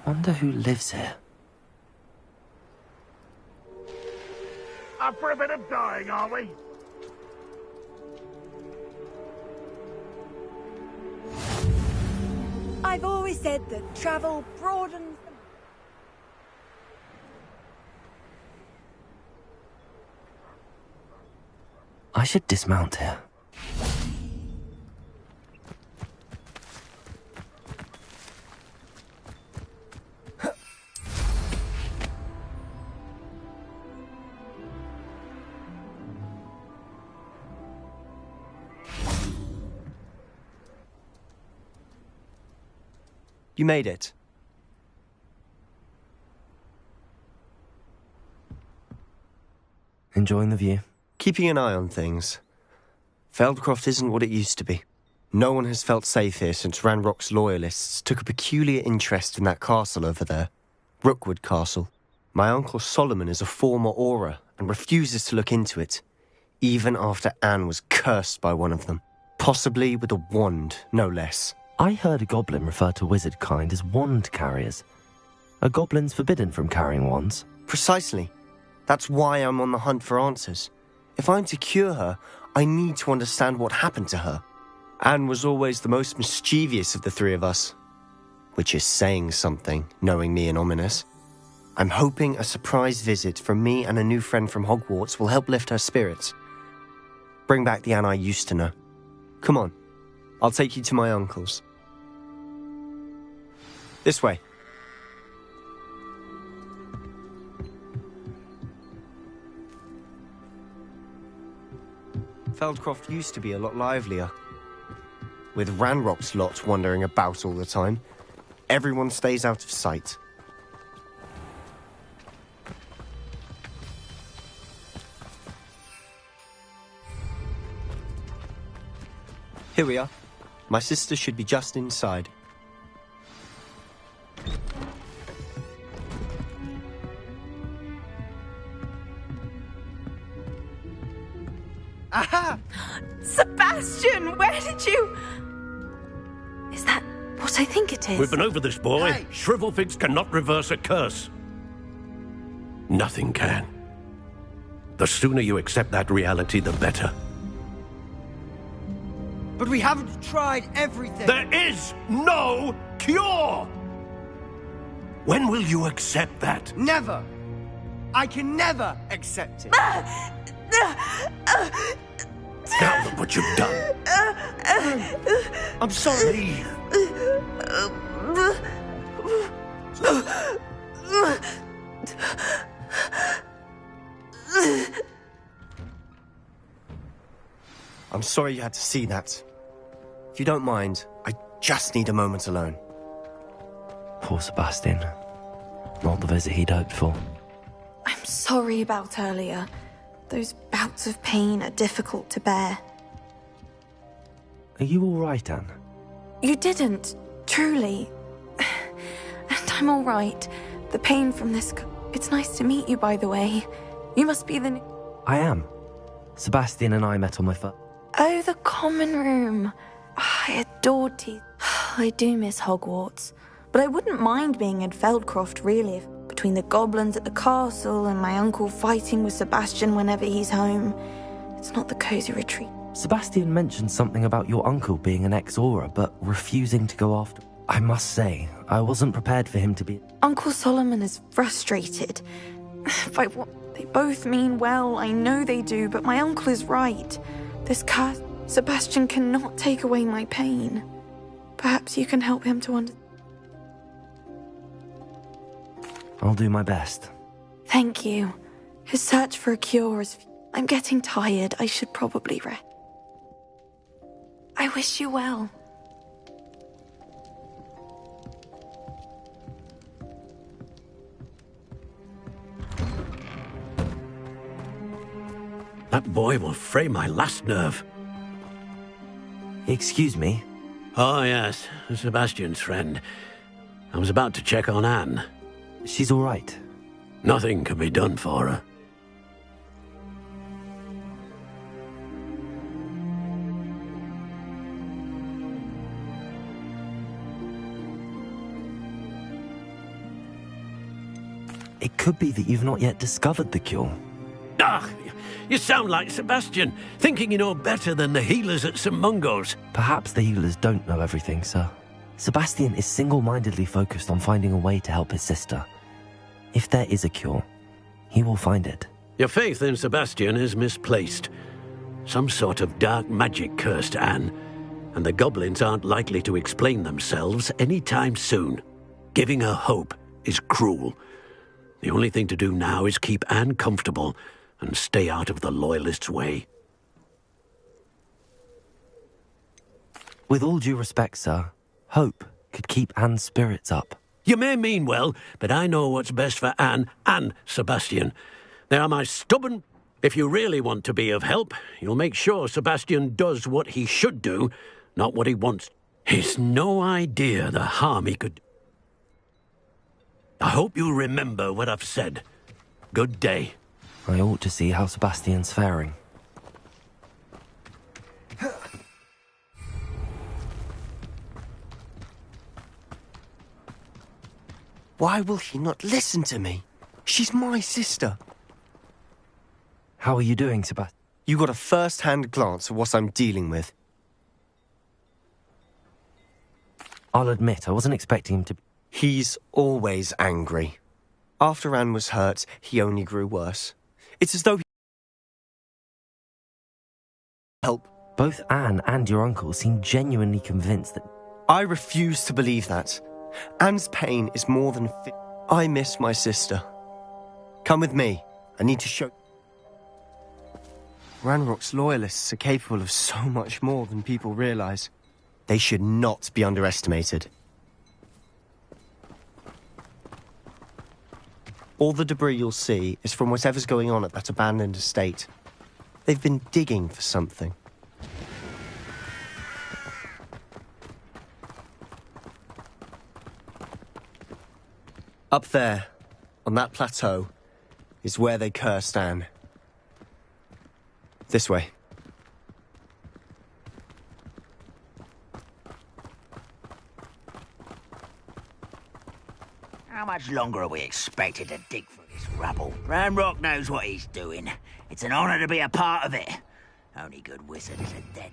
Wonder who lives here. Up for a bit of dying, are we? I've always said that travel broadens the... I should dismount here. You made it. Enjoying the view? Keeping an eye on things. Feldcroft isn't what it used to be. No one has felt safe here since Ranrock's loyalists took a peculiar interest in that castle over there. Rookwood Castle. My uncle Solomon is a former Auror and refuses to look into it, even after Anne was cursed by one of them. Possibly with a wand, no less. I heard a goblin refer to wizard kind as wand carriers. Are goblins forbidden from carrying wands? Precisely. That's why I'm on the hunt for answers. If I'm to cure her, I need to understand what happened to her. Anne was always the most mischievous of the three of us. Which is saying something, knowing me and Ominous. I'm hoping a surprise visit from me and a new friend from Hogwarts will help lift her spirits. Bring back the Anne I used to know. Come on. I'll take you to my uncle's. This way. Feldcroft used to be a lot livelier. With Ranrock's lot wandering about all the time, everyone stays out of sight. Here we are. My sister should be just inside. Aha! Sebastian, where did you... Is that what I think it is? We've been over this, boy. Hey. Shrivelfigs cannot reverse a curse. Nothing can. The sooner you accept that reality, the better. But we haven't tried everything. There is no cure! When will you accept that? Never. I can never accept it. Now look what you've done. I'm sorry. Leave. I'm sorry you had to see that. If you don't mind, I just need a moment alone. Poor Sebastian. Not the visit he'd hoped for. I'm sorry about earlier. Those bouts of pain are difficult to bear. Are you all right, Anne? You didn't, truly. And I'm all right. The pain from this... It's nice to meet you, by the way. You must be the... I am. Sebastian and I met on my first... Oh, the common room. I adored tea. I do miss Hogwarts. But I wouldn't mind being in Feldcroft, really. Between the goblins at the castle and my uncle fighting with Sebastian whenever he's home. It's not the cozy retreat. Sebastian mentioned something about your uncle being an ex-Auror, but refusing to go after... I must say, I wasn't prepared for him to be... Uncle Solomon is frustrated. By what they both mean well, I know they do, but my uncle is right. This curse, Sebastian cannot take away my pain. Perhaps you can help him to understand. I'll do my best. Thank you. His search for a cure is... I'm getting tired. I should probably rest. I wish you well. That boy will fray my last nerve. Excuse me? Oh, yes. Sebastian's friend. I was about to check on Anne. She's all right. Nothing can be done for her. It could be that you've not yet discovered the cure. Ah, you sound like Sebastian, thinking you know better than the healers at St. Mungo's. Perhaps the healers don't know everything, sir. Sebastian is single-mindedly focused on finding a way to help his sister. If there is a cure, he will find it. Your faith in Sebastian is misplaced. Some sort of dark magic cursed Anne, and the goblins aren't likely to explain themselves anytime soon. Giving her hope is cruel. The only thing to do now is keep Anne comfortable and stay out of the Loyalists' way. With all due respect, sir, hope could keep Anne's spirits up. You may mean well, but I know what's best for Anne and Sebastian. They are my stubborn... If you really want to be of help, you'll make sure Sebastian does what he should do, not what he wants. He's no idea the harm he could... I hope you'll remember what I've said. Good day. I ought to see how Sebastian's faring. Why will he not listen to me? She's my sister. How are you doing, Sebastian? You got a first-hand glance at what I'm dealing with. I'll admit, I wasn't expecting him to... He's always angry. After Anne was hurt, he only grew worse. It's as though he... Help. Both Anne and your uncle seem genuinely convinced that... I refuse to believe that. Anne's pain is more than I miss my sister. Come with me. I need to show... Ranrock's loyalists are capable of so much more than people realize. They should not be underestimated. All the debris you'll see is from whatever's going on at that abandoned estate. They've been digging for something. Up there, on that plateau, is where they cursed Anne. This way. How much longer are we expected to dig through this rubble? Ranrock knows what he's doing. It's an honor to be a part of it. Only good wizard is a dead.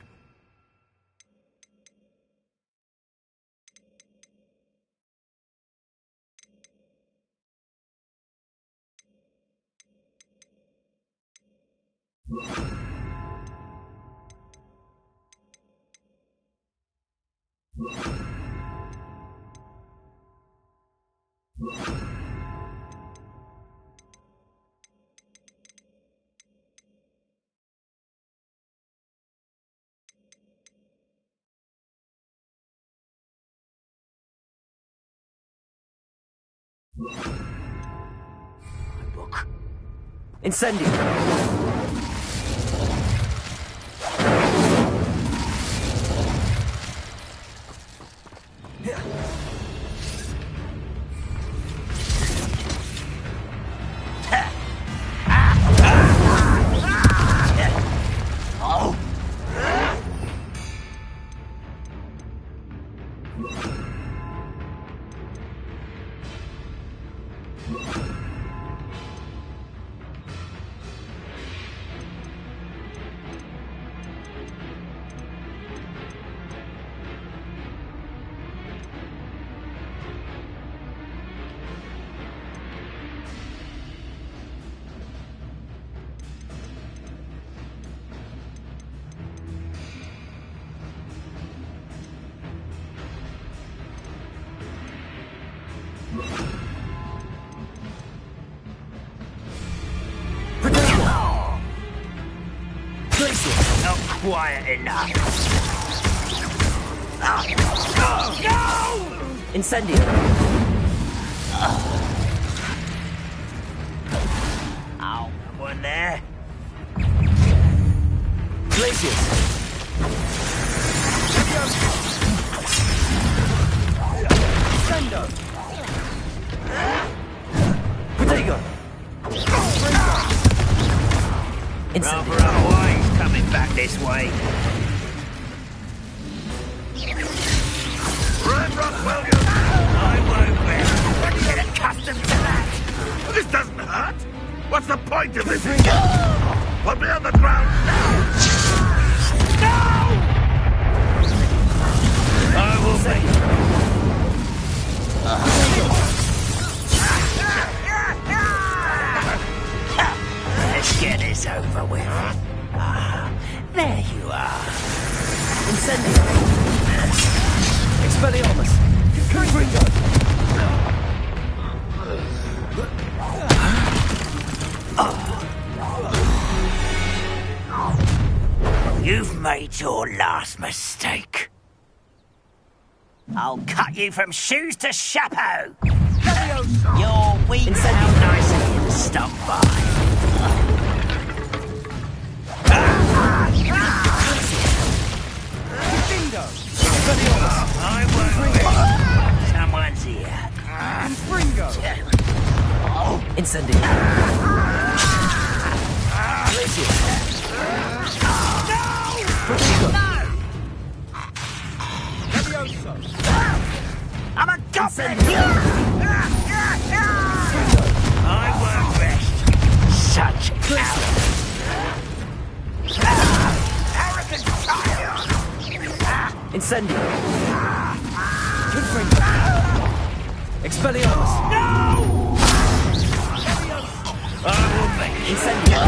Book. Incendio! Not quiet enough. No! Incendio! Oh, someone there? Glacius! Sendo! Protego! Rather otherwise coming back this way. Ranrock Williams! I won't be. Get accustomed to that. This doesn't hurt. What's the point of this? Put me on the ground now! No! I will make Let's get this over with. Ah, there you are. Incendio! Expelliarmus! Confringo! You've made your last mistake. I'll cut you from shoes to chapeau. You're weak now, nice and you stump by. I won't. Someone's here. Incendio! I'm a goblin! I won't rest. Such arrogant child! Incendio! Confringo! Expelliarmus! No! I will make Incendio!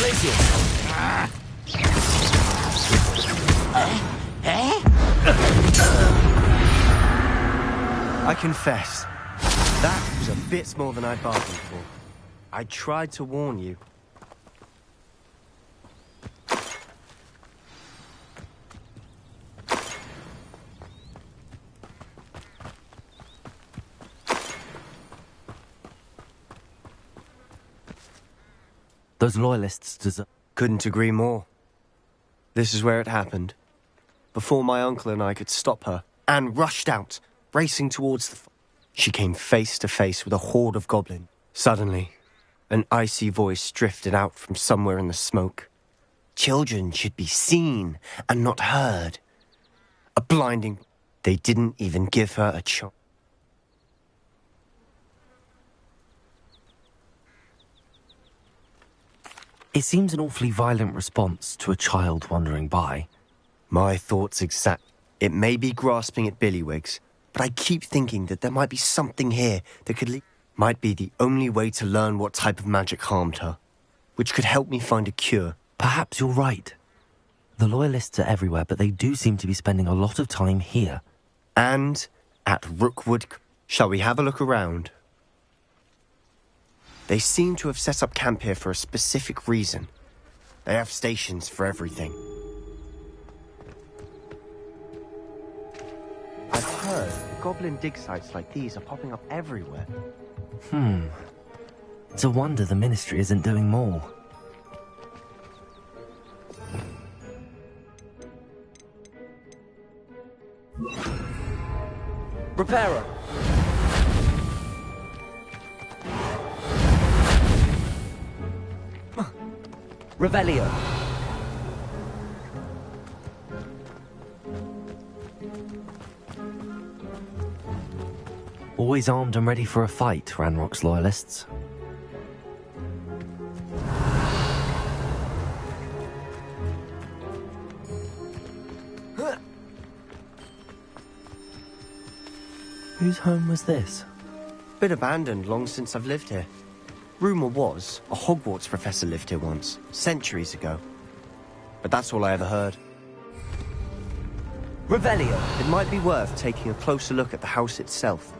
Glacius! I confess, that was a bit more than I bargained for. I tried to warn you. Those loyalists deserve... Couldn't agree more. This is where it happened. Before my uncle and I could stop her, Anne rushed out, racing towards the... She came face to face with a horde of goblins. Suddenly, an icy voice drifted out from somewhere in the smoke. Children should be seen and not heard. A blinding... They didn't even give her a chance. It seems an awfully violent response to a child wandering by. My thoughts exact. It may be grasping at Billywigs, but I keep thinking that there might be something here that could lead... Might be the only way to learn what type of magic harmed her, which could help me find a cure. Perhaps you're right. The loyalists are everywhere, but they do seem to be spending a lot of time here. And at Rookwood... Shall we have a look around? They seem to have set up camp here for a specific reason. They have stations for everything. I've heard goblin dig sites like these are popping up everywhere. It's a wonder the Ministry isn't doing more. Reparo! Revelio! Always armed and ready for a fight, Ranrock's loyalists. Whose home was this? Been abandoned long since I've lived here. Rumour was a Hogwarts professor lived here once, centuries ago. But that's all I ever heard. Revelio! It might be worth taking a closer look at the house itself.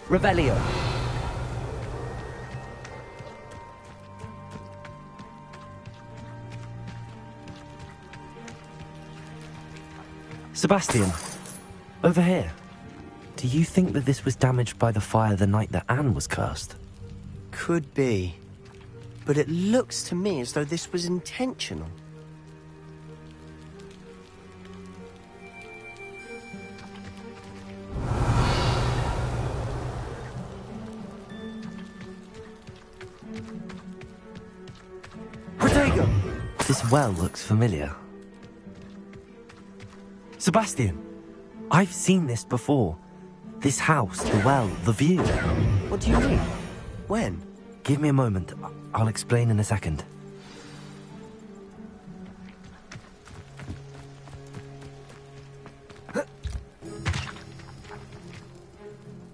Revelio! Sebastian, over here. Do you think that this was damaged by the fire the night that Anne was cursed? Could be. but it looks to me as though this was intentional. Protego! This well looks familiar. Sebastian, I've seen this before. This house, the well, the view. What do you mean? When? Give me a moment. I'll explain in a second.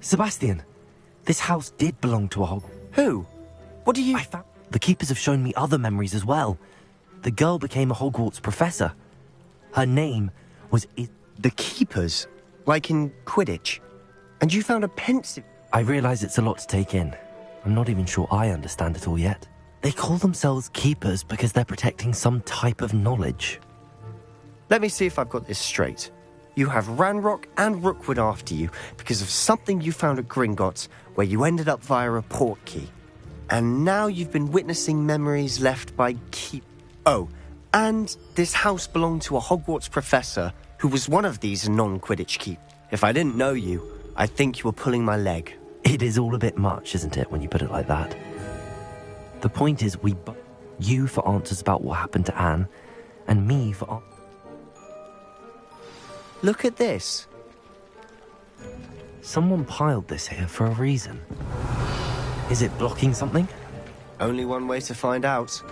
Sebastian, this house did belong to a Hogwarts. Who? What do you... I found... The keepers have shown me other memories as well. The girl became a Hogwarts professor. Her name was... The keepers? Like in Quidditch? And you found a pensive... I realize it's a lot to take in. I'm not even sure I understand it all yet. They call themselves keepers because they're protecting some type of knowledge. Let me see if I've got this straight. You have Ranrock and Rookwood after you because of something you found at Gringotts where you ended up via a portkey. And now you've been witnessing memories left by Oh, and this house belonged to a Hogwarts professor who was one of these non-Quidditch keep. If I didn't know you, I'd think you were pulling my leg. It is all a bit much, isn't it, when you put it like that? The point is, you for answers about what happened to Anne, and me for... Look at this. Someone piled this here for a reason. Is it blocking something? Only one way to find out.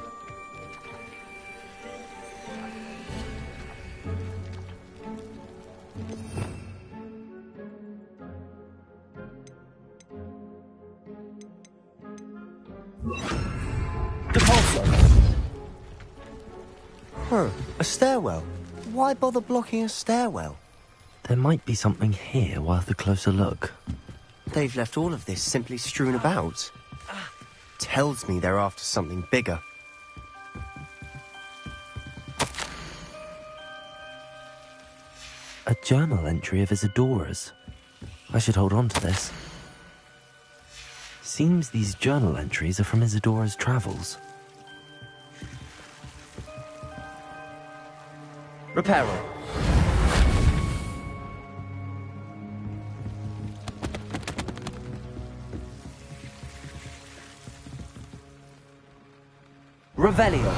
Huh, a stairwell. Why bother blocking a stairwell? There might be something here worth a closer look. They've left all of this simply strewn about. Tells me they're after something bigger. A journal entry of Isadora's. I should hold on to this. Seems these journal entries are from Isadora's travels. Reparo. Revelio.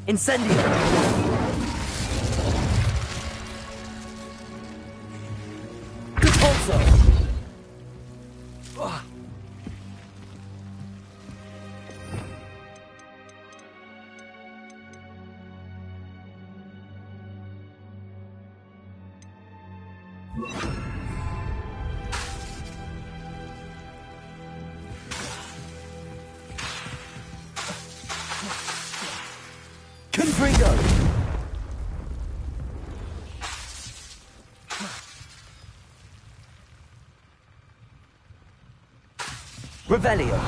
Incendio. Repulso. Confringo! Revelio!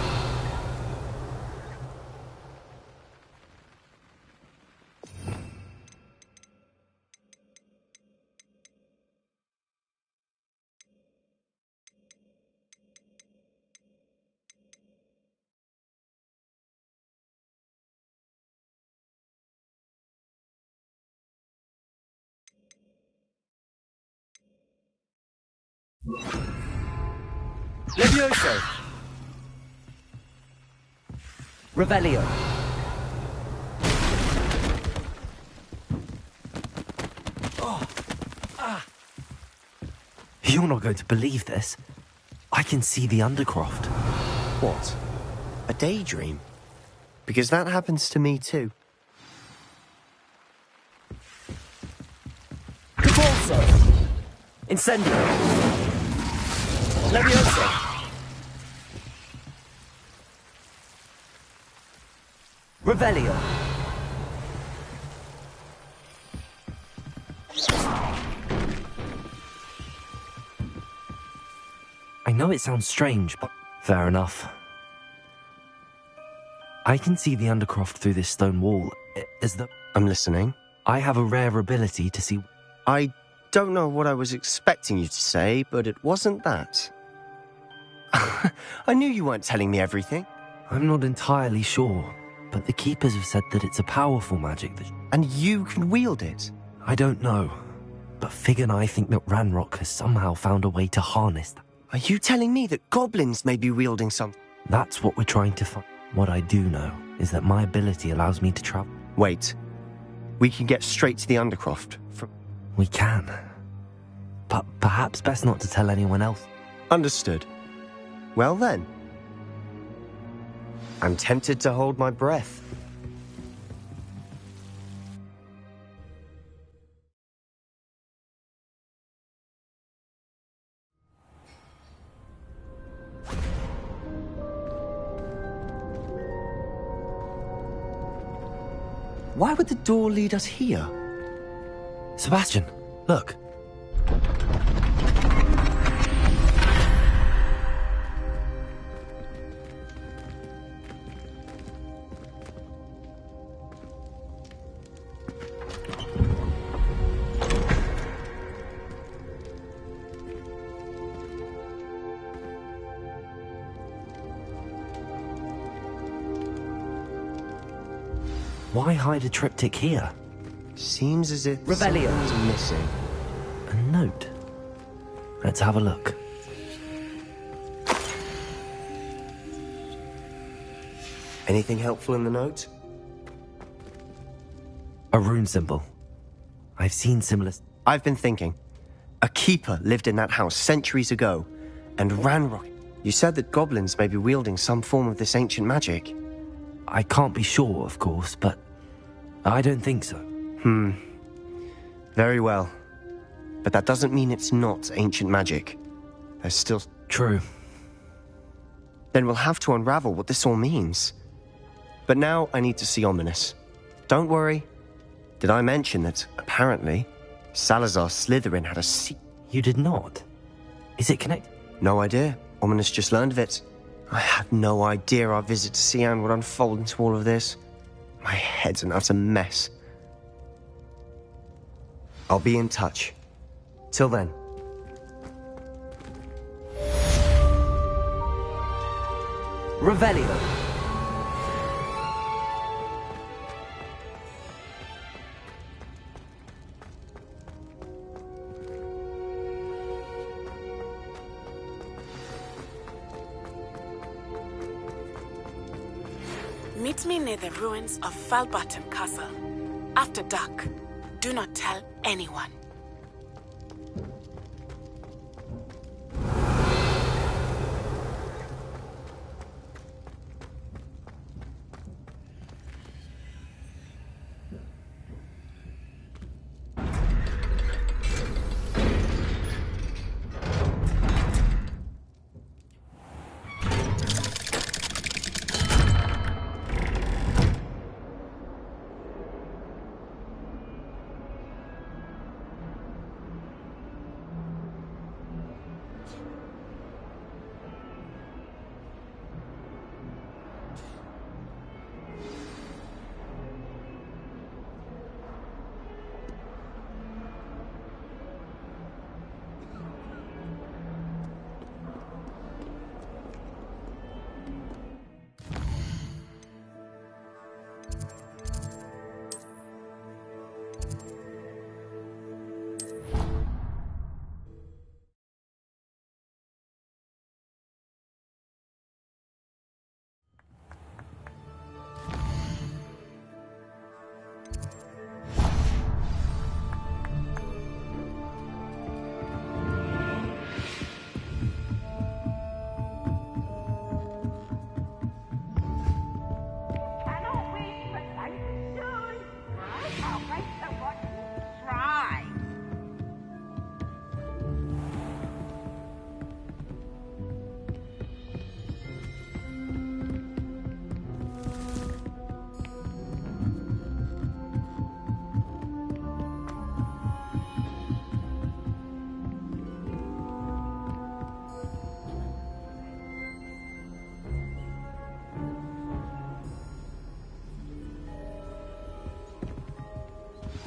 Levioso! Revelio! You're not going to believe this. I can see the Undercroft. What? A daydream? Because that happens to me too. Repulso! Incendio! Levioso! Revelio! I know it sounds strange, but fair enough. I can see the Undercroft through this stone wall, as the... I'm listening. I have a rare ability to see... I don't know what I was expecting you to say, but it wasn't that. I knew you weren't telling me everything. I'm not entirely sure, but the Keepers have said that it's a powerful magic that... And you can wield it? I don't know, but Fig and I think that Ranrock has somehow found a way to harness that. Are you telling me that goblins may be wielding something? That's what we're trying to find. What I do know is that my ability allows me to travel. Wait. We can get straight to the Undercroft from... We can. But perhaps best not to tell anyone else. Understood. Well then. I'm tempted to hold my breath. Why would the door lead us here? Sebastian, look. Why hide a triptych here? Seems as if Revelio. something's missing. A note. Let's have a look. Anything helpful in the note? A rune symbol. I've seen similar... I've been thinking. A keeper lived in that house centuries ago, and Ranrock. You said that goblins may be wielding some form of this ancient magic. I can't be sure, of course, but I don't think so. Very well. But that doesn't mean it's not ancient magic. There's still... True. Then we'll have to unravel what this all means. But now I need to see Ominous. Don't worry. Did I mention that, apparently, Salazar Slytherin had a secret? You did not? Is it connected? No idea. Ominous just learned of it. I had no idea our visit to Cian would unfold into all of this. My head's an utter mess. I'll be in touch. Till then. Revelio. Meet me near the ruins of Falbutton Castle. After dark. Do not tell anyone.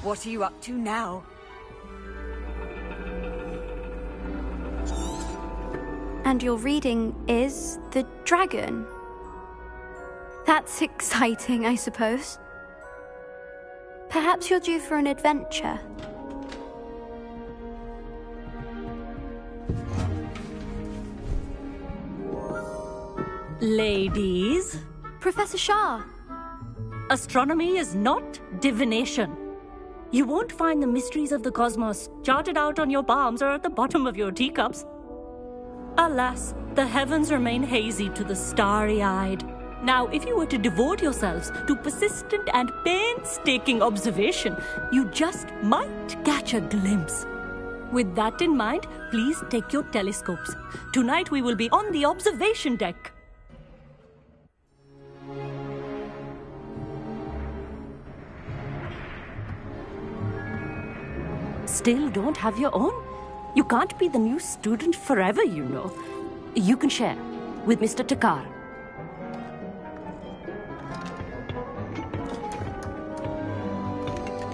What are you up to now? And your reading is The Dragon. That's exciting, I suppose. Perhaps you're due for an adventure. Ladies, Professor Shah. astronomy is not divination. You won't find the mysteries of the cosmos charted out on your palms or at the bottom of your teacups. Alas, the heavens remain hazy to the starry-eyed. Now, if you were to devote yourselves to persistent and painstaking observation, you just might catch a glimpse. With that in mind, please take your telescopes. Tonight we will be on the observation deck. Still don't have your own? You can't be the new student forever, you know. You can share with Mr. Takar.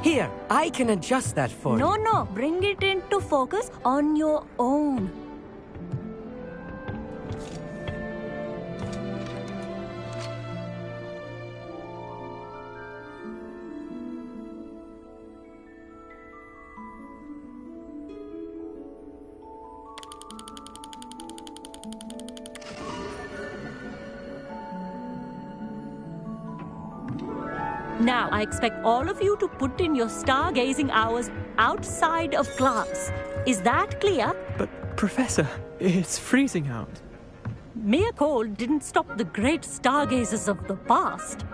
Here, I can adjust that for you. No, bring it into focus on your own. Now, I expect all of you to put in your stargazing hours outside of class. Is that clear? But, Professor, it's freezing out. Mere cold didn't stop the great stargazers of the past.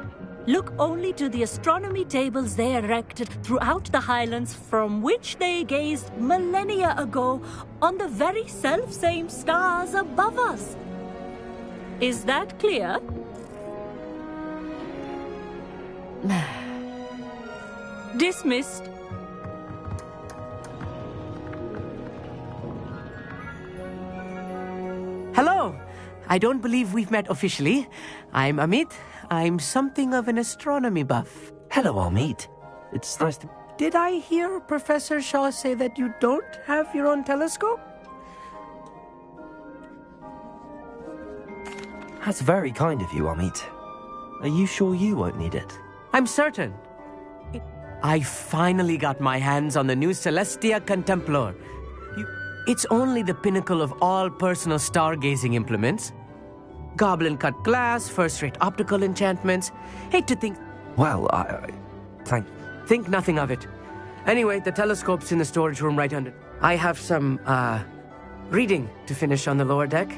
Look only to the astronomy tables they erected throughout the highlands from which they gazed millennia ago on the very self-same stars above us. Is that clear? Dismissed. Hello. I don't believe we've met officially. I'm Amit. I'm something of an astronomy buff. Hello, Amit. It's nice to... Did I hear Professor Shaw say that you don't have your own telescope? That's very kind of you, Amit. Are you sure you won't need it? I'm certain. I finally got my hands on the new Celestia Contemplar. It's only the pinnacle of all personal stargazing implements. Goblin-cut glass, first-rate optical enchantments. Hate to think... Well, Think nothing of it. Anyway, the telescope's in the storage room right under... I have some, reading to finish on the lower deck.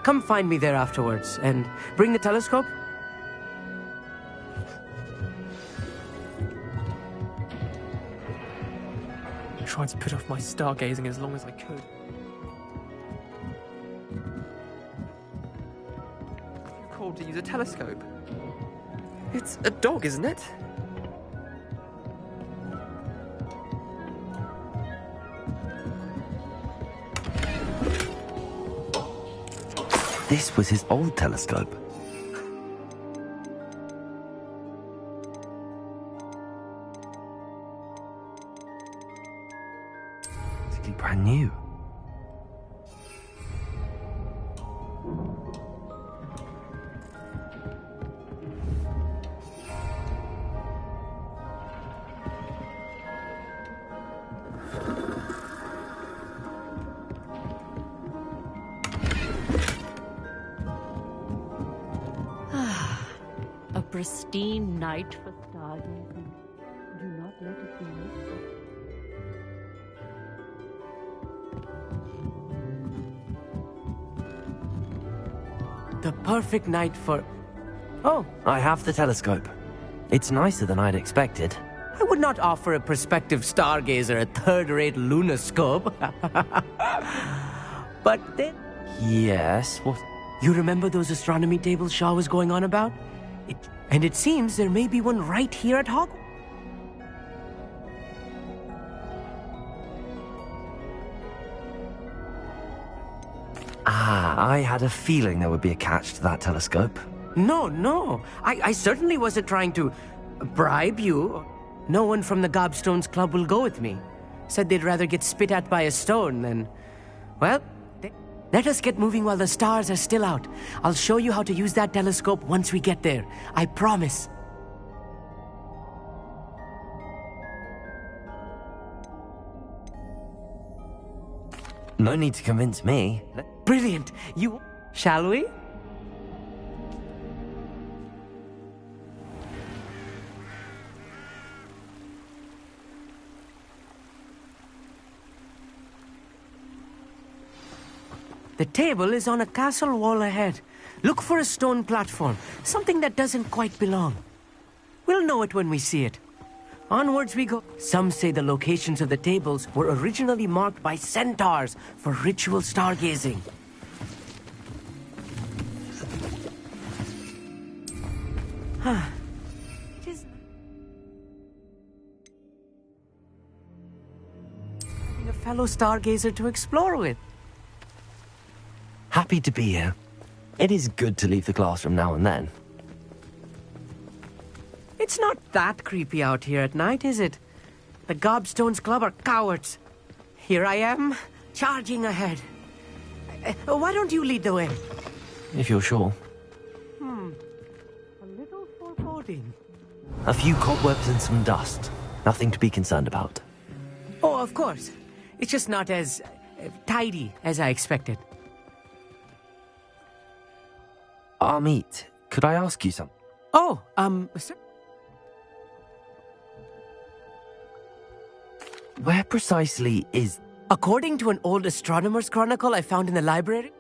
Come find me there afterwards, and bring the telescope. I tried to put off my stargazing as long as I could. You're called to use a telescope. It's a dog, isn't it? This was his old telescope. Basically brand new. A pristine night for stargazing. Do not let it be missed. The perfect night for... Oh, I have the telescope. It's nicer than I'd expected. I would not offer a prospective stargazer a third-rate lunoscope. But then... Yes, what? You remember those astronomy tables Shaw was going on about? And it seems there may be one right here at Hogwarts. I had a feeling there would be a catch to that telescope. No. I certainly wasn't trying to bribe you. no one from the Gobstones Club will go with me. Said they'd rather get spit at by a stone than... Well, let us get moving while the stars are still out. I'll show you how to use that telescope once we get there. I promise. No need to convince me. Brilliant. Shall we? The table is on a castle wall ahead. Look for a stone platform, something that doesn't quite belong. We'll know it when we see it. Onwards we go. Some say the locations of the tables were originally marked by centaurs for ritual stargazing. Having a fellow stargazer to explore with. Happy to be here. It is good to leave the classroom now and then. It's not that creepy out here at night, is it? The Gobstones Club are cowards. Here I am, charging ahead. Why don't you lead the way? If you're sure. A little foreboding. A few cobwebs and some dust. Nothing to be concerned about. Oh, of course. It's just not as tidy as I expected. Amit, could I ask you something? Oh, sir? Where precisely is... According to an old astronomer's chronicle I found in the library?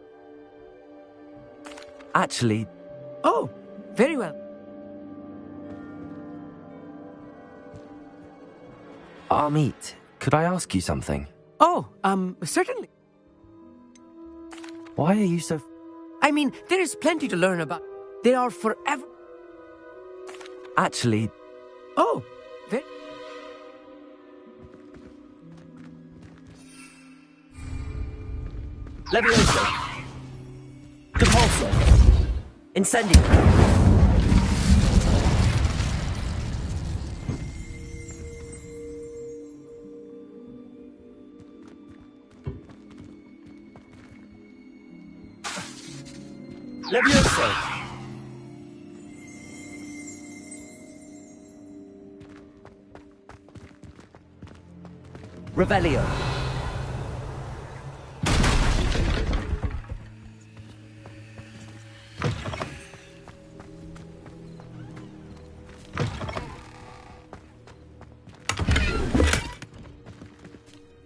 Actually... Oh, very well. Amit, could I ask you something? Oh, certainly. Why are you so... I mean, there is plenty to learn about. They are forever... Actually... Oh, very... Levioso. Compulsor. Incendio. Levioso. Revelio.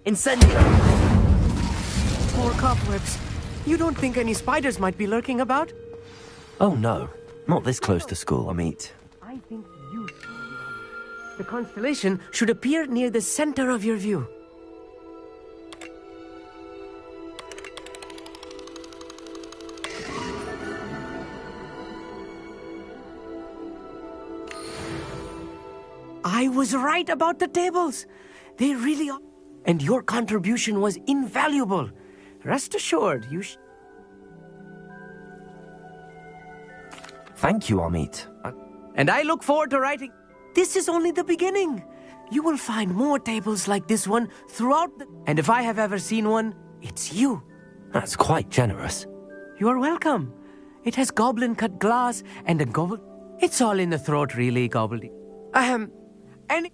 Incendio. More cobwebs. You don't think any spiders might be lurking about? Oh no, not this close to school, Amit. I think you should. The constellation should appear near the center of your view. I was right about the tables. They really are. And your contribution was invaluable. Rest assured, you Thank you, Amit. And I look forward to writing. This is only the beginning. You will find more tables like this one throughout the... And if I have ever seen one, it's you. That's quite generous. You are welcome. It has goblin-cut glass and a gobble... It's all in the throat, really, gobbledy. And...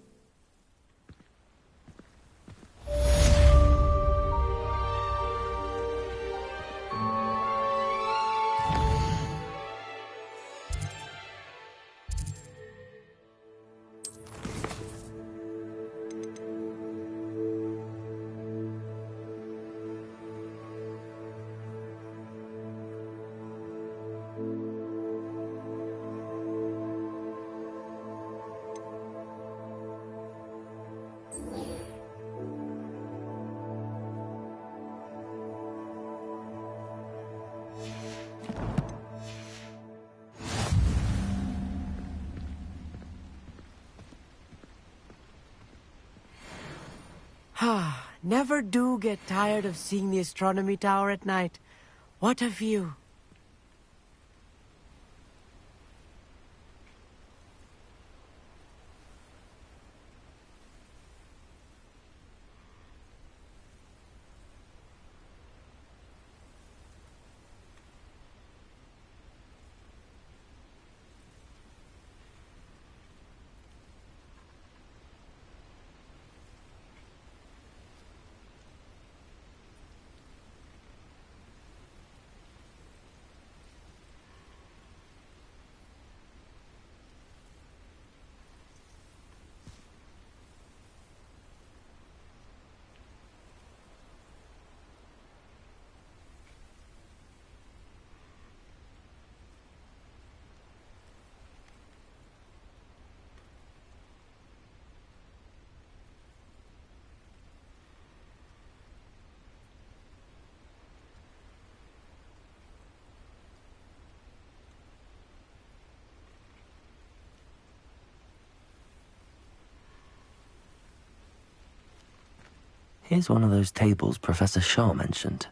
Never do get tired of seeing the astronomy tower at night. What a view. Here's one of those tables Professor Shaw mentioned.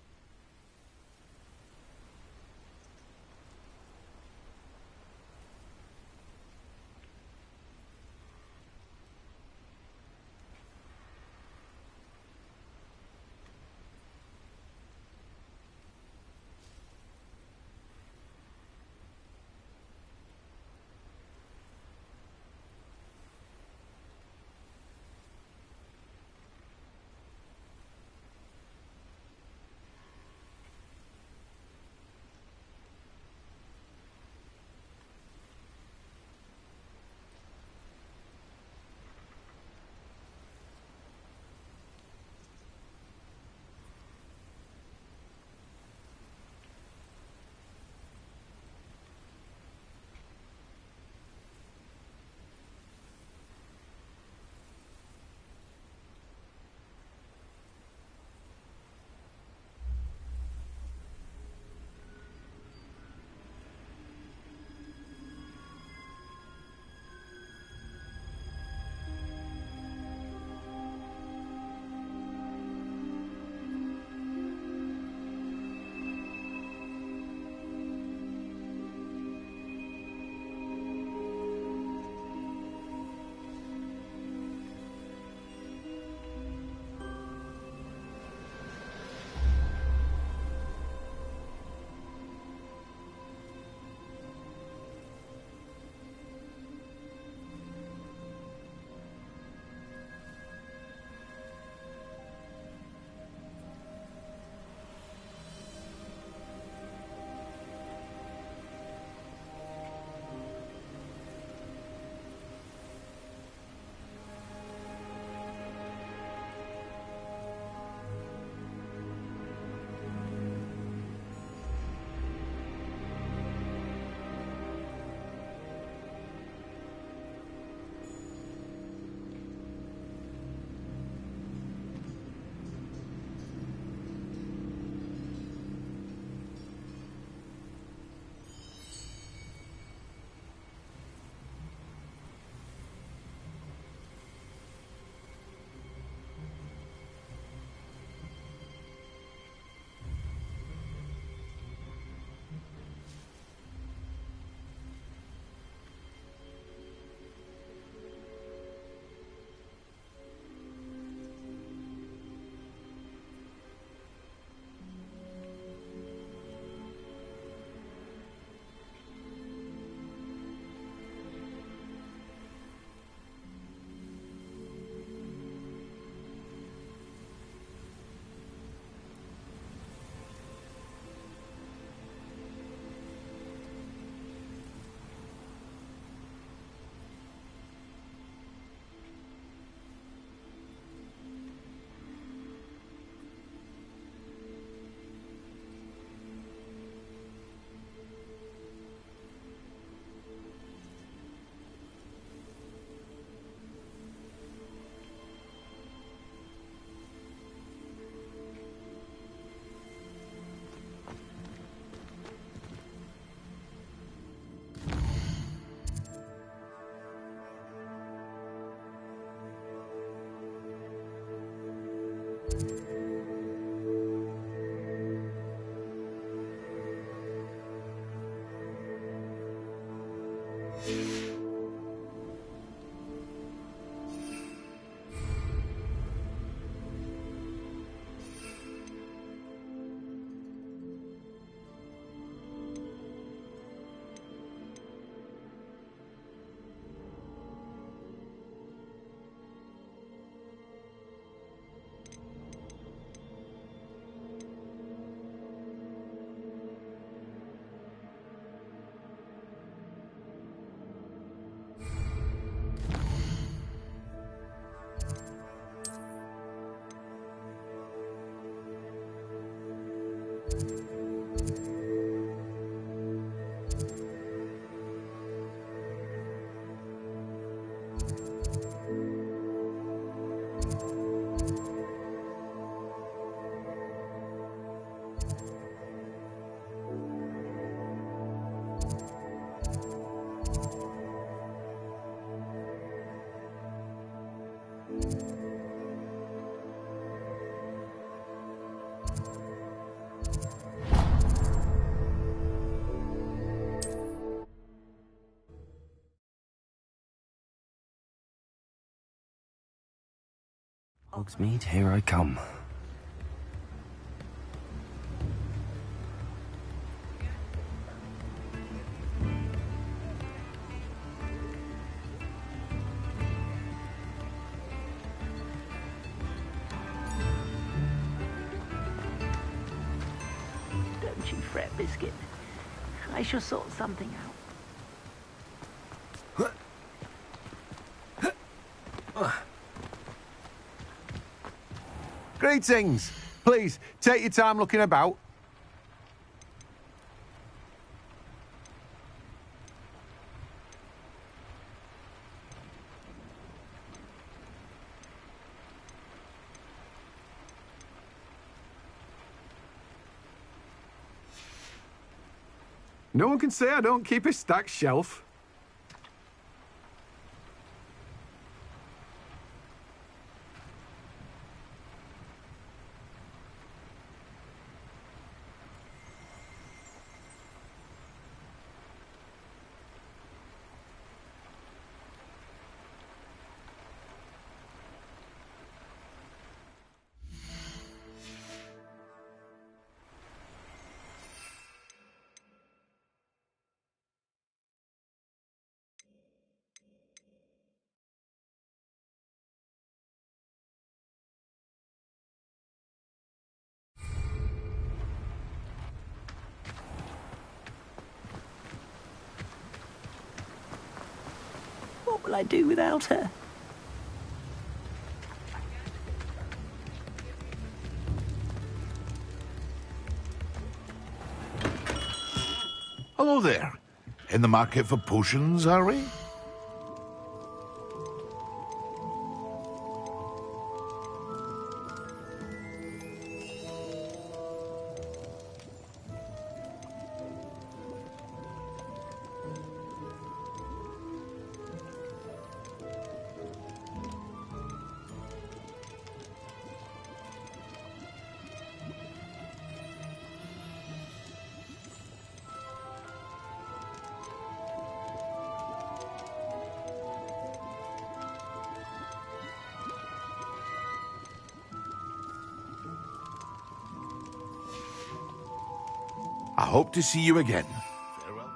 Hogsmeade, here I come. Don't you fret, Biscuit. I shall sort something out. Greetings. Please, take your time looking about. No one can say I don't keep a stacked shelf. What will I do without her? Hello there. In the market for potions, are we? I hope to see you again. Farewell.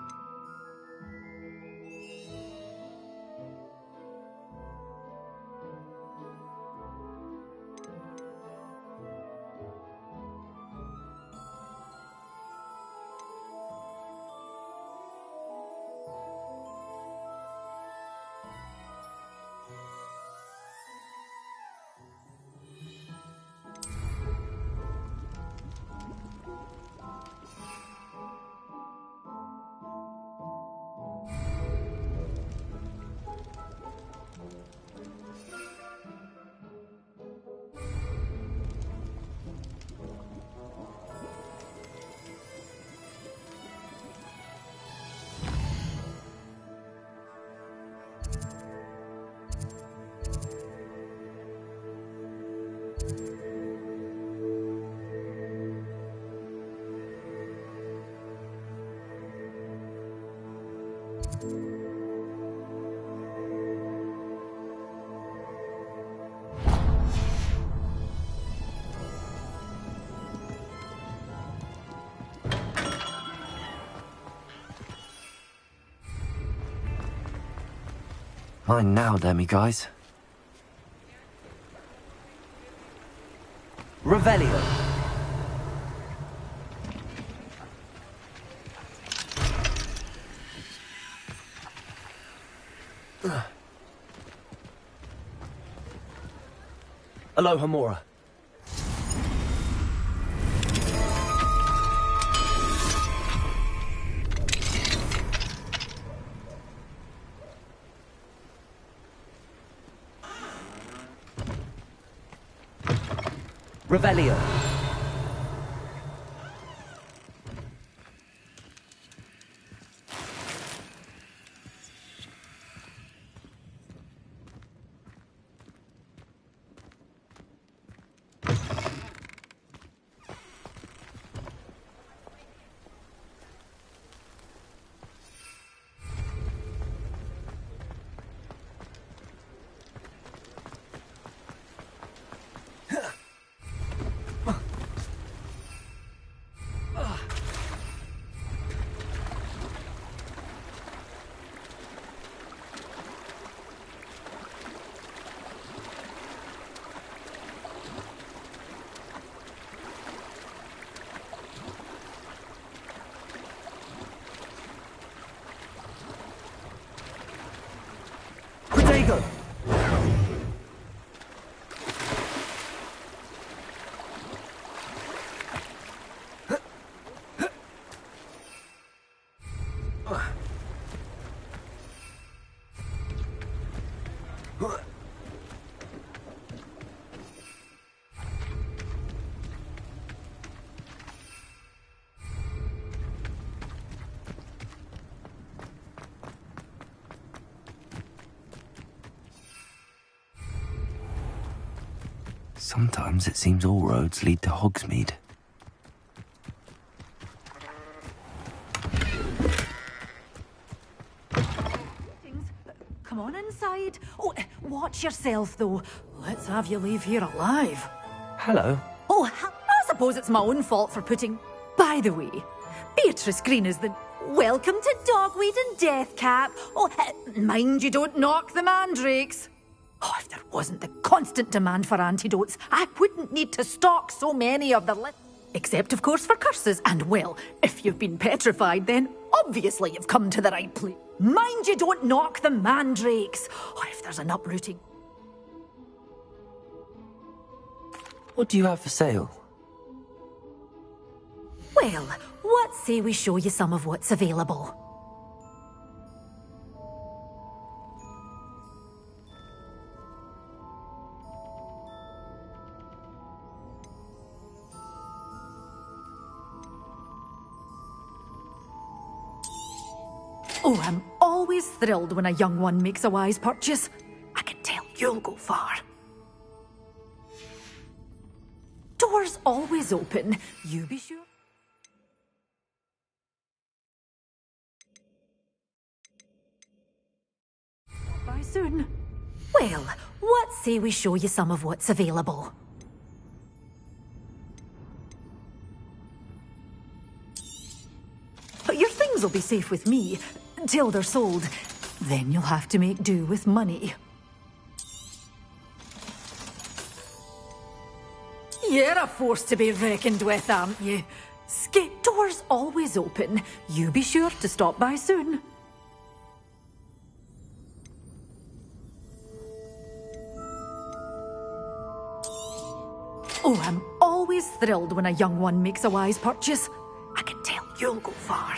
Mine now, demi guys. Revelio. Alohomora. Revelio. Potato! Sometimes it seems all roads lead to Hogsmeade. Come on inside. Oh, watch yourself, though. Let's have you leave here alive. Hello. Oh, I suppose it's my own fault for putting... By the way, Beatrice Green is the... Welcome to Dogweed and Deathcap. Oh, mind you don't knock the mandrakes. Oh, if there wasn't the constant demand for antidotes, I wouldn't need to stock so many of the except, of course, for curses. And, well, if you've been petrified, then obviously you've come to the right place. Mind you don't knock the mandrakes. Oh, if there's an uprooting... What do you have for sale? Well, what say we show you some of what's available? Oh, I'm always thrilled when a young one makes a wise purchase. I can tell you'll go far. Doors always open. You be sure. Bye soon. Well, what say we show you some of what's available? Your things will be safe with me. Until they're sold. Then you'll have to make do with money. You're a force to be reckoned with, aren't you? Doors always open. You be sure to stop by soon. Oh, I'm always thrilled when a young one makes a wise purchase. I can tell you'll go far.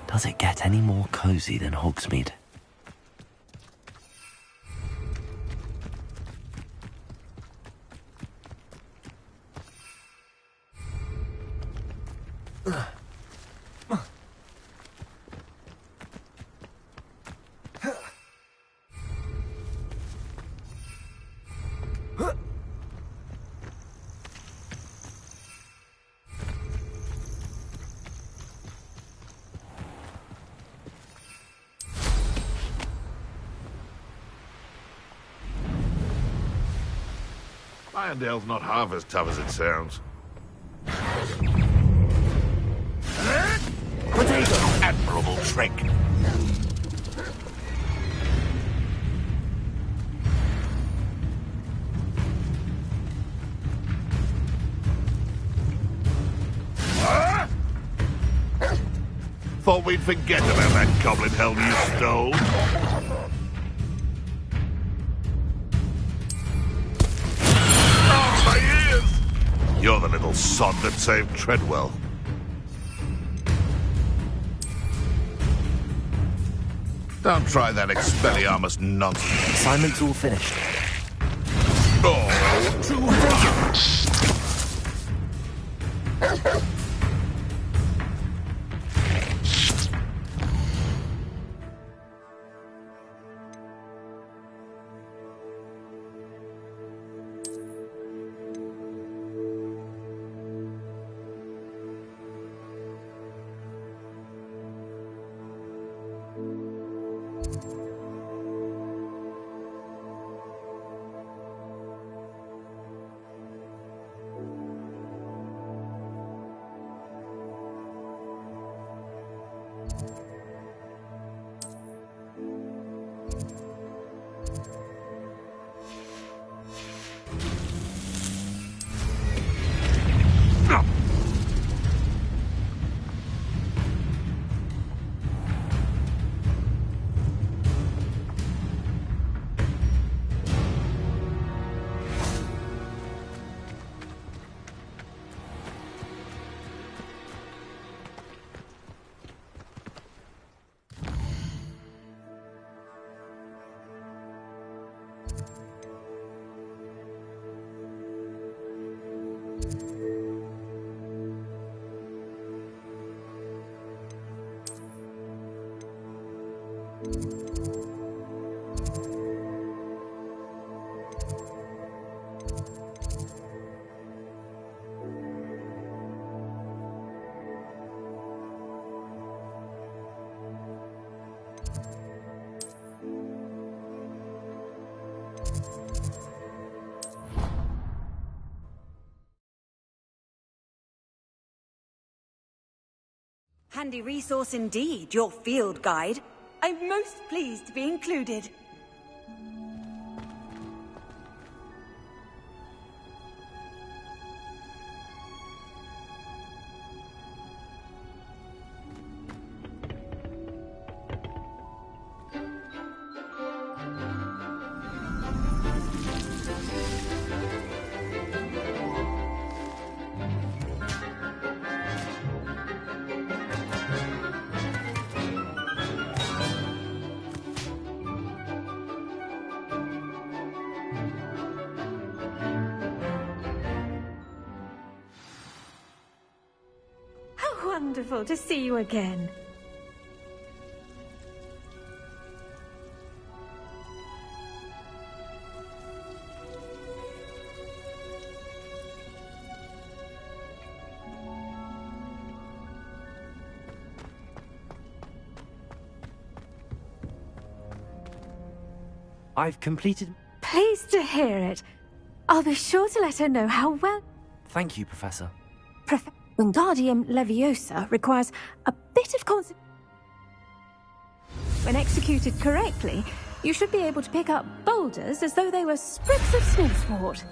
Does it get any more cozy than Hogsmeade? Irondale's not half as tough as it sounds. Potato! Admirable trick. Thought we'd forget about that goblin helm you stole. little sod that saved Treadwell. Don't try that Expelliarmus nonsense. Assignment's all finished. Oh, too much! Handy resource indeed, your field guide. I'm most pleased to be included. Wonderful to see you again. I've completed... Pleased to hear it. I'll be sure to let her know how well... Thank you, Professor. Wingardium Leviosa requires a bit of concentration. When executed correctly, you should be able to pick up boulders as though they were sprigs of snowsport.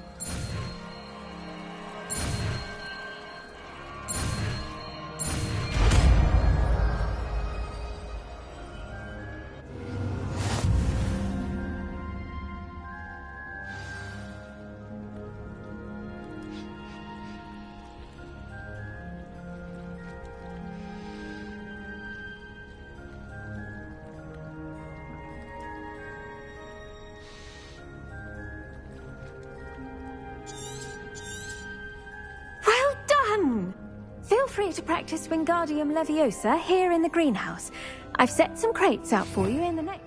Feel free to practice Wingardium Leviosa here in the greenhouse. I've set some crates out for you in the next...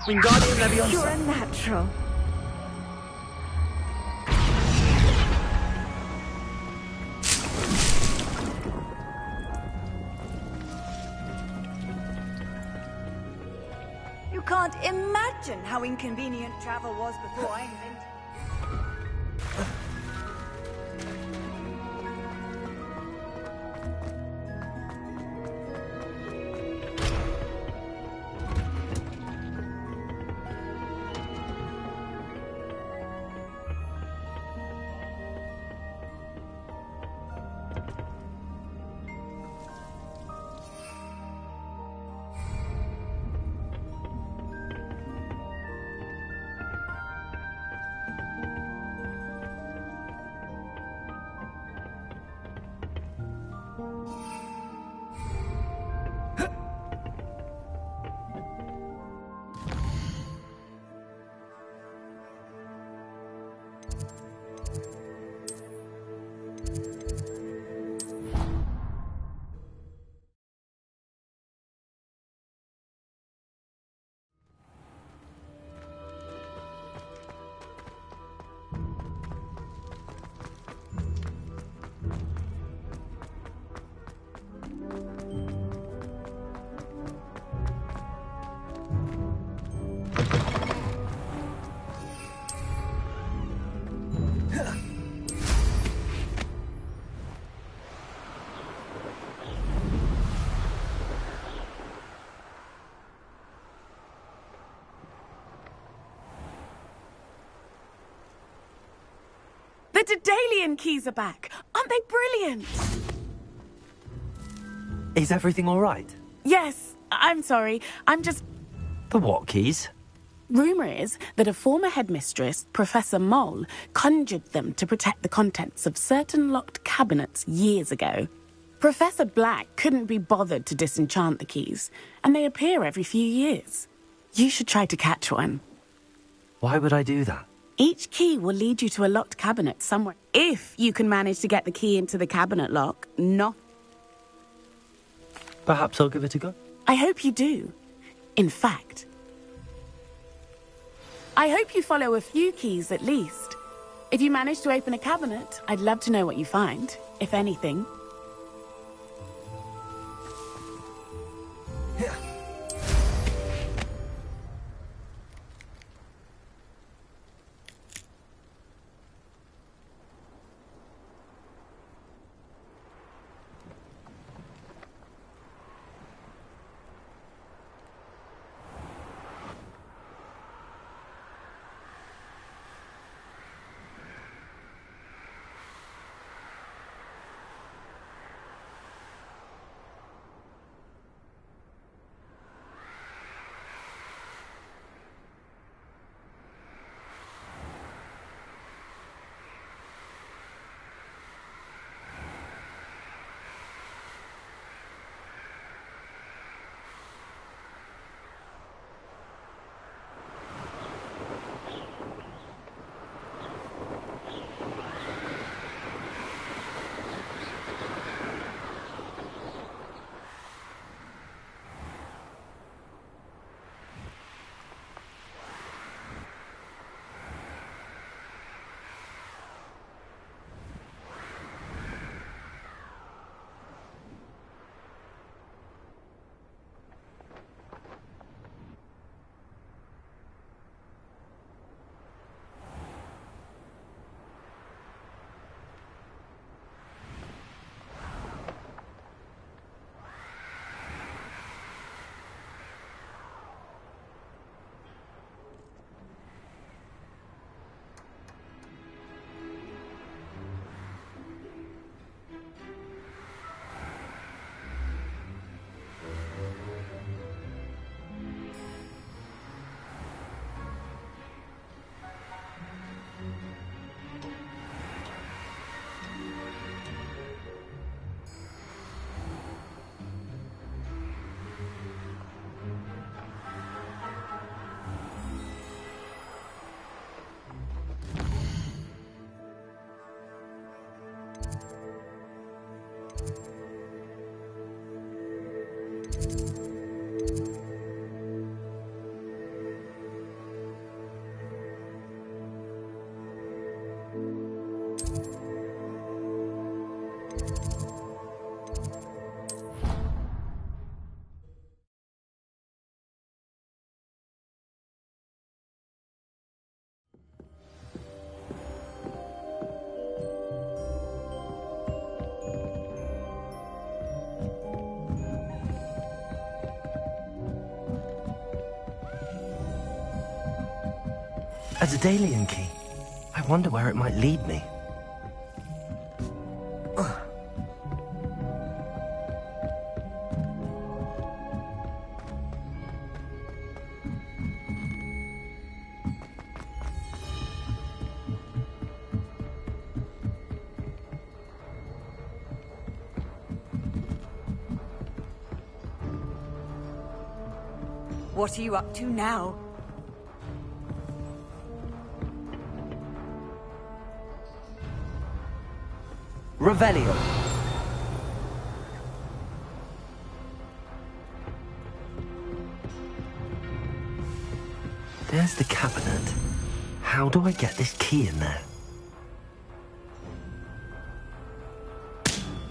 Wingardium Leviosa. You're a natural. You can't imagine how inconvenient travel was before I invented. The Daedalian keys are back. Aren't they brilliant? Is everything all right? Yes, I'm sorry. I'm just... The what keys? Rumour is that a former headmistress, Professor Moll, conjured them to protect the contents of certain locked cabinets years ago. Professor Black couldn't be bothered to disenchant the keys, and they appear every few years. You should try to catch one. Why would I do that? Each key will lead you to a locked cabinet somewhere. If you can manage to get the key into the cabinet lock, not... Perhaps I'll give it a go. I hope you do. In fact, I hope you follow a few keys at least. If you manage to open a cabinet, I'd love to know what you find, if anything. A Daedalian key. I wonder where it might lead me. What are you up to now? Revelio. There's the cabinet. How do I get this key in there?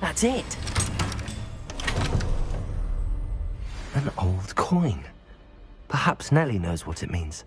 That's it. An old coin. Perhaps Nellie knows what it means.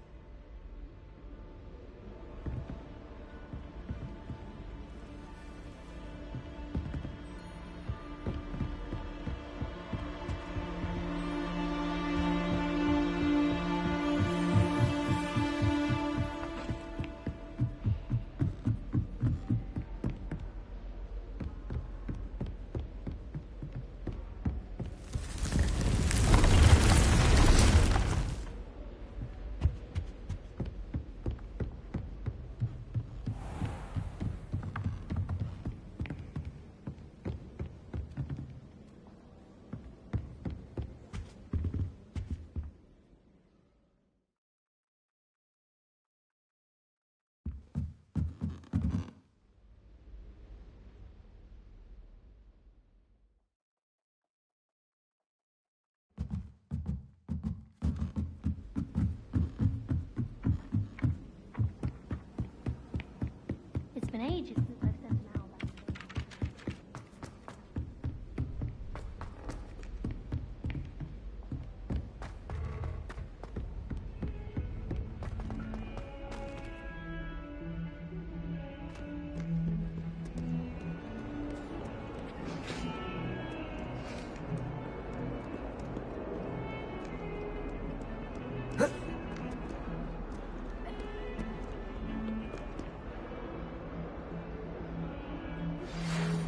It's been ages since I've sent an owl back.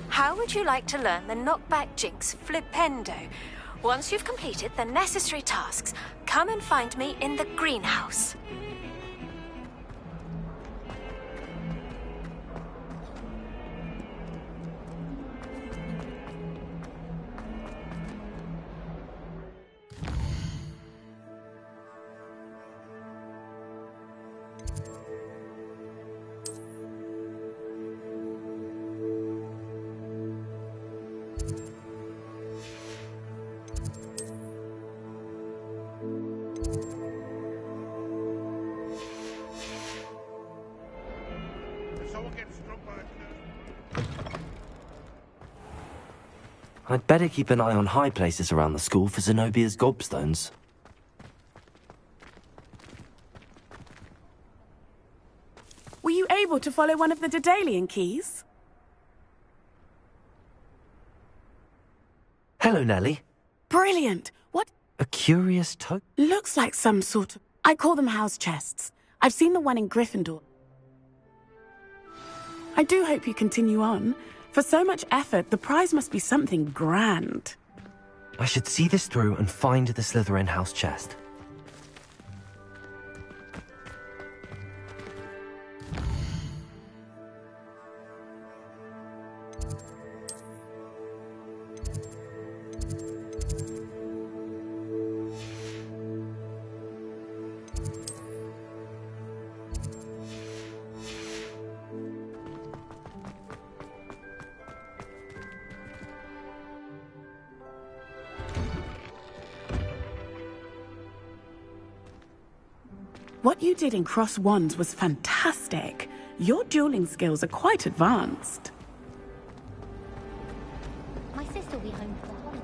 How would you like to learn the knockback jinx flipendo? Once you've completed the necessary tasks, come and find me in the greenhouse. I'd better keep an eye on high places around the school for Zenobia's gobstones. Were you able to follow one of the Daedalian keys? Hello, Nellie. Brilliant. What? A curious token? Looks like some sort of... I call them house chests. I've seen the one in Gryffindor. I do hope you continue on. For so much effort, the prize must be something grand. I should see this through and find the Slytherin house chest. What you did in Cross Wands was fantastic. Your dueling skills are quite advanced. My sister will be home for the holidays.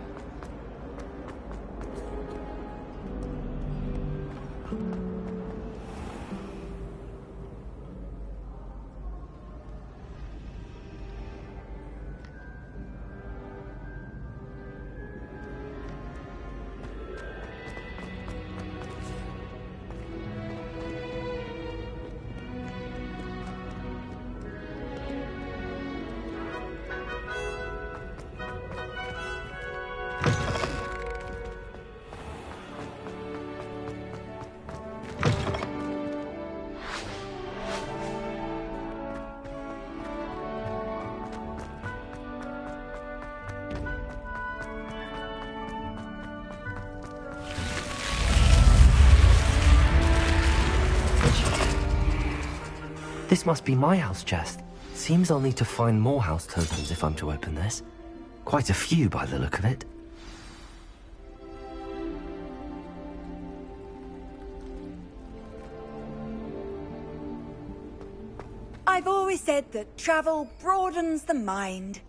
This must be my house chest. Seems I'll need to find more house tokens if I'm to open this. Quite a few by the look of it. I've always said that travel broadens the mind.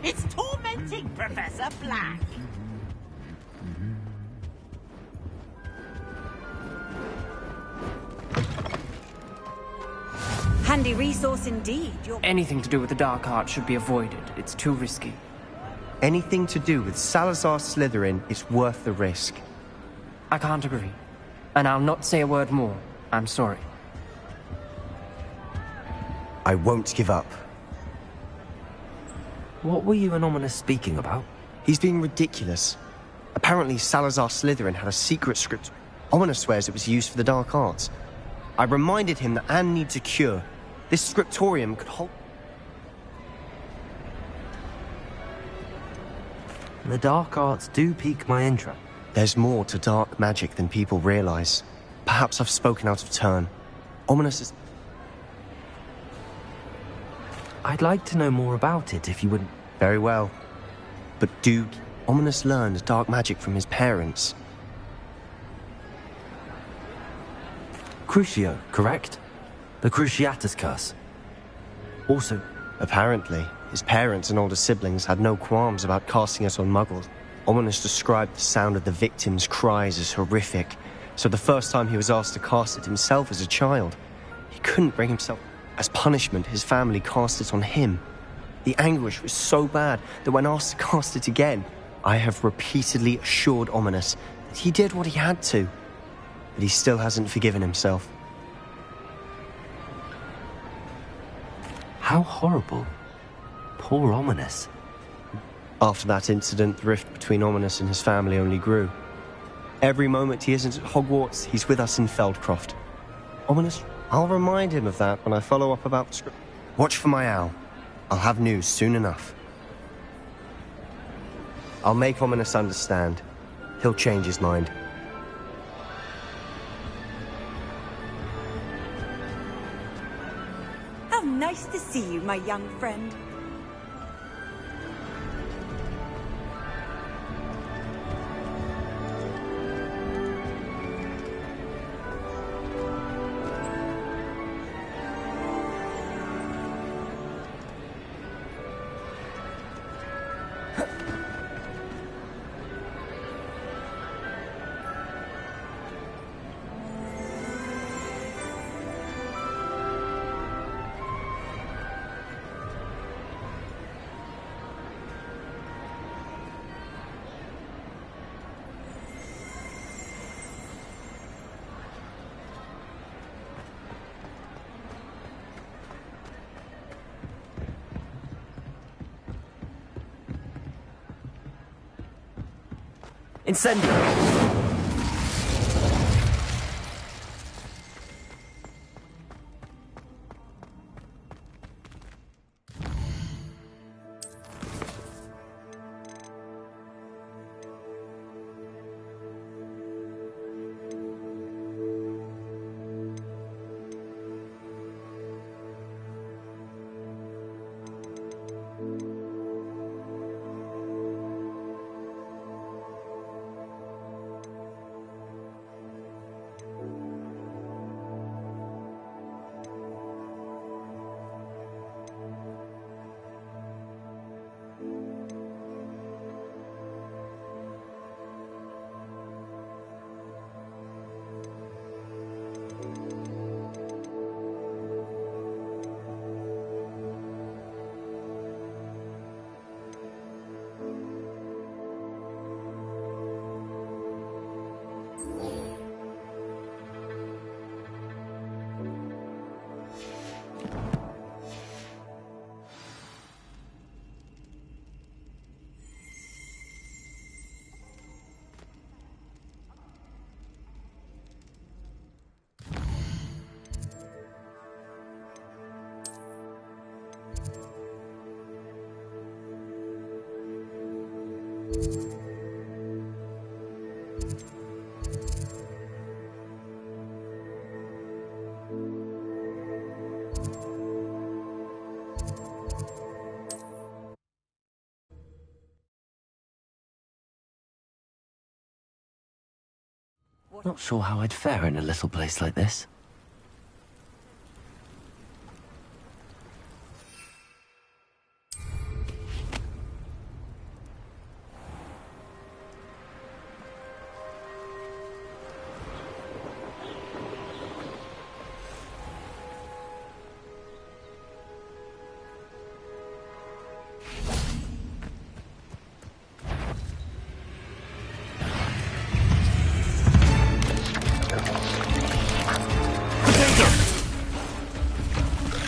It's tormenting Professor Black. Handy resource indeed. Anything to do with the dark art should be avoided. It's too risky. Anything to do with Salazar Slytherin is worth the risk. I can't agree. And I'll not say a word more. I'm sorry. I won't give up. What were you and Ominous speaking about? He's being ridiculous. Apparently Salazar Slytherin had a secret script. Ominous swears it was used for the dark arts. I reminded him that Anne needs a cure. This scriptorium could hold... The dark arts do pique my interest. There's more to dark magic than people realize. Perhaps I've spoken out of turn. Ominous is... I'd like to know more about it if you wouldn't... Very well. But Ominous learned dark magic from his parents. Crucio, correct? The Cruciatus curse. Also... Apparently, his parents and older siblings had no qualms about casting it on Muggles. Ominous described the sound of the victims' cries as horrific, so the first time he was asked to cast it himself as a child, he couldn't bring himself. As punishment, his family cast it on him. The anguish was so bad that when asked to cast it again, I have repeatedly assured Ominous that he did what he had to, but he still hasn't forgiven himself. How horrible. Poor Ominous. After that incident, the rift between Ominous and his family only grew. Every moment he isn't at Hogwarts, he's with us in Feldcroft. Ominous, I'll remind him of that when I follow up about the script. Watch for my owl. I'll have news soon enough. I'll make Ominous understand. He'll change his mind. How nice to see you, my young friend. Incendio! Not sure how I'd fare in a little place like this.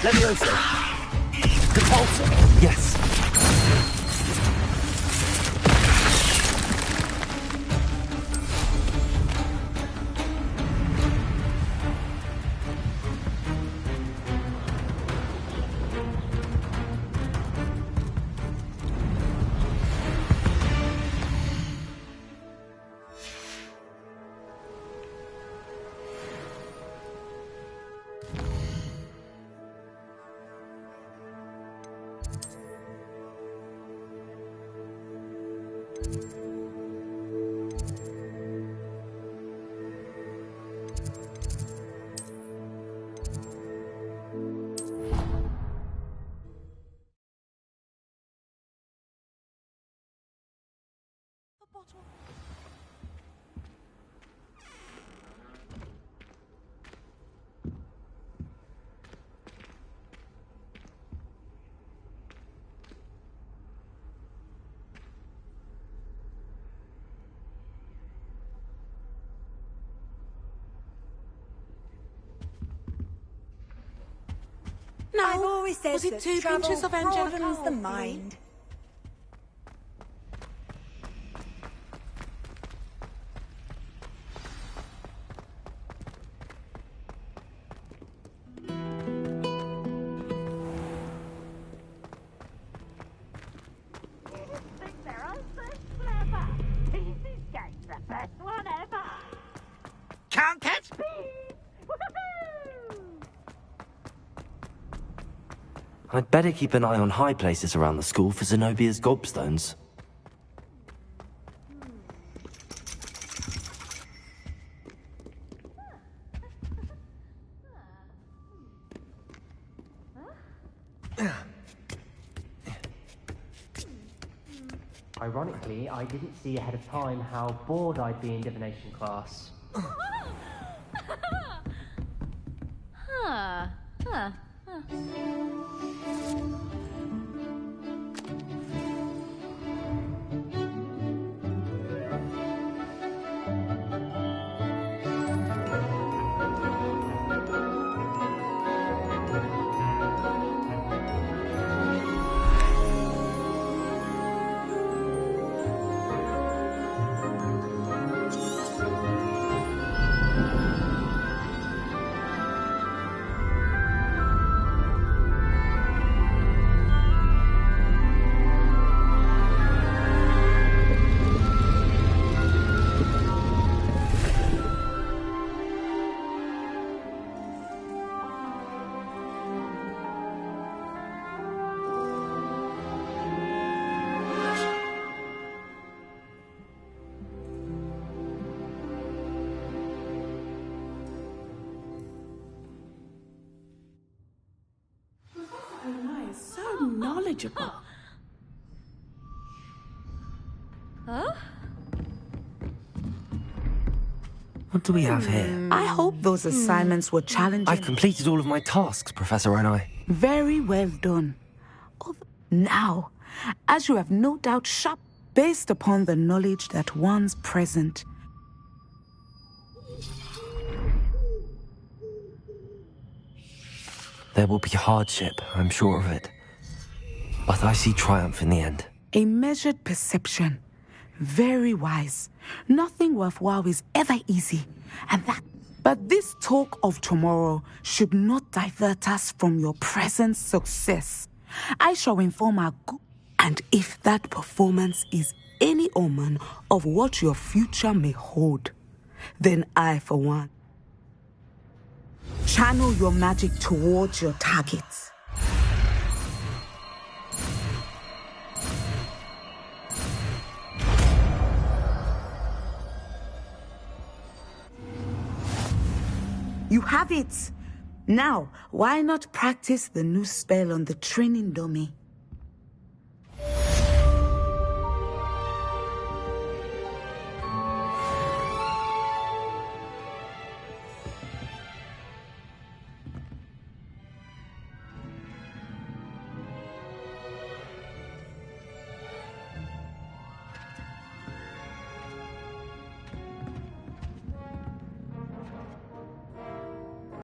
Levioso! Repulsor! Yes! No. I've always said was it that 2 travel pinches of angelic broadens the alchemy? mind. Can't catch me! I'd better keep an eye on high places around the school for Zenobia's gobstones. Ironically, I didn't see ahead of time how bored I'd be in divination class. So knowledgeable. Huh? What do we have here? I hope those assignments were challenging. I've completed all of my tasks, Professor Onai. Very well done. Now, as you have no doubt sharp based upon the knowledge that one's present. There will be hardship, I'm sure of it. But I see triumph in the end. A measured perception. Very wise. Nothing worthwhile is ever easy. But this talk of tomorrow should not divert us from your present success. I shall inform our group, and if that performance is any omen of what your future may hold, then I, for one, channel your magic towards your targets. You have it! Now, why not practice the new spell on the training dummy?